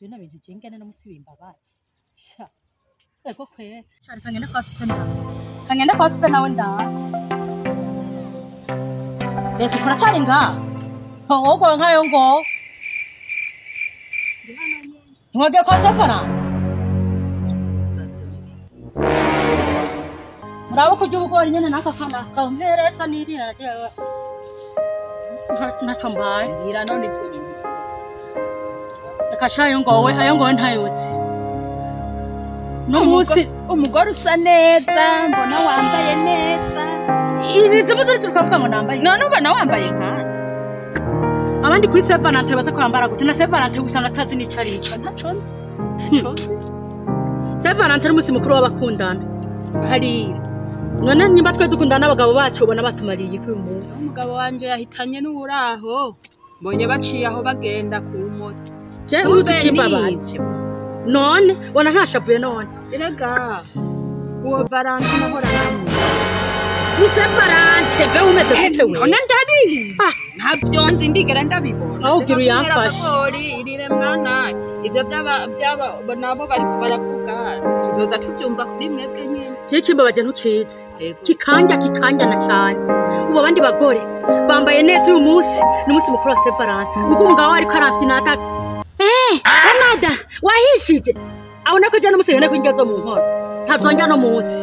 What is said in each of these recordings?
na bintu jengene no musibimba baje sha ego kwe cyari kangenda kwa super nawe nda bese kora cyari nga ogo nkayo ngo ngoge kwa super murabo kujya ubugori nyene naka kana kampereza nirira najewe naco mbaye ngira none ibyo bintu akashayo ngowe ayo ngowe ntayotse no musi umugore usa neza mbona wambaye neza iri zibuze tukavuga ngo nambaye none ubona wambaye kandi abandi kuri Valantin baza kwambara gute na Valantin usanga atazi n'icarico ntaconze Valantin musi mukuru w'abakundana hari none nyimba twe dukundana abagabo bacu ubona batumariye kuri umunsi umugabo wanje yahitanye n'uraho mbonye baciye aho bagenda ku moto je uzi kimba banje none bona ntashavuye none erega uwo Valantin ahora namwe ni Valantin be umeze gute we none ndabi ntabyo nzi ndigera ndabibona aho ugira yamfashe irire mwana ivyo byaba nabo bari baravuga tuzoza tubyumva kuri mwebwe nyene Chimba baje ntucize kikanja na cyane ubu abandi bagore bambaye neza uyu munsi n'umunsi mukuru wa Valantin uko umugabo ari karafyinata amada wahishije abona ko jana musegene kwinjazo mu nkoro ntazonja no munsi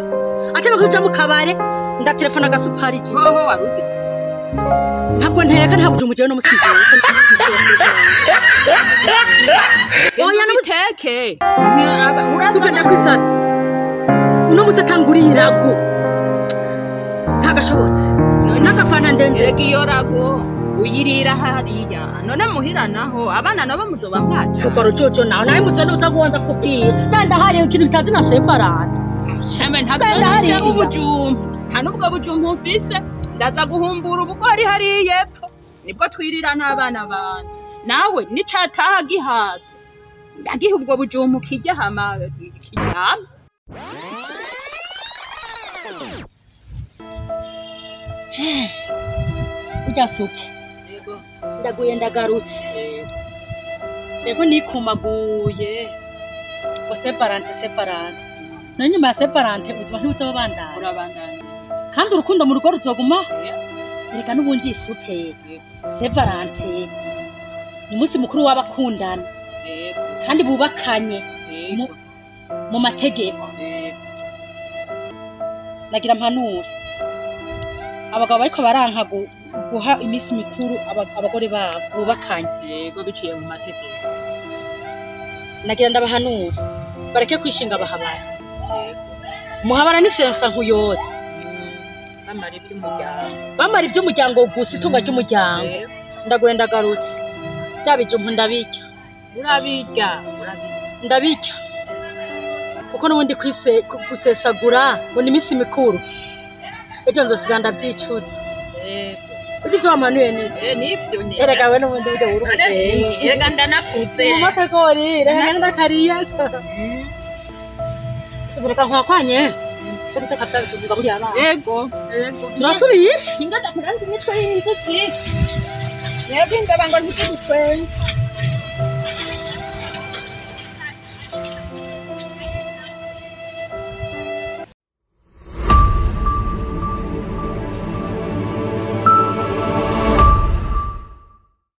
atema kuja mu kabare nda telefone agasupariki hoho waruzi ntabwo nteka ntabwo umuje no musije oya no muteke urasubira kwisatsi uno musatangurirago ntagashobotse nakafana ndengerega iyo rago uyirira hariya none muhira naho abana nabo muzoba mwaje sokoro coco naho nawe muzono utagonza kubwira cyanda hari ikintu bitazi na Valantin sheme ntagenda hari ubujumbu nta nubwo bujumbu mfise ndaza guhumbura ubugori hari yepfo nibwo twirira n'abana bana nawe nicataha gihaze ndagiha ubwo bujumbu kijya hama kijyama Ujya suke yego ndaguye ndagarutse yego nikumaguye ngo Valantin nanye ma Valantin ubuzima ntibuzaba bandana urabandana kandi urukundo mu rugo ruzoguma reka n'ubundi suke Valantin ni umunsi mukuru w'abakundana kandi bubakanye mu mategeko nagira mpanura abagabo bariko baranka guha imisi mikuru abagore babo bubakanye yego biciye mu mategeko nagira ndabahanura bareke kwishinga bahabara muhabara ni sensa nkuyose bamara iby'umuryango gusa itunga ry'umuryango ndagwenda garutse byabijumpu ndabirya ndabirya kuko n'ubundi gusesagura ngo ni imisi mikuru ejo nzosiga ndabyicuza ujye wamanuye nibyo erega we n'ubundi buryo burukugenzi erega ndanakuze mu mategori reka ndakariya reka nkwanye Teka tuvuga buri abana yego turasubiye ingata kuranze imitwe y'inzuki yego ingaba ngo ntitugitwenye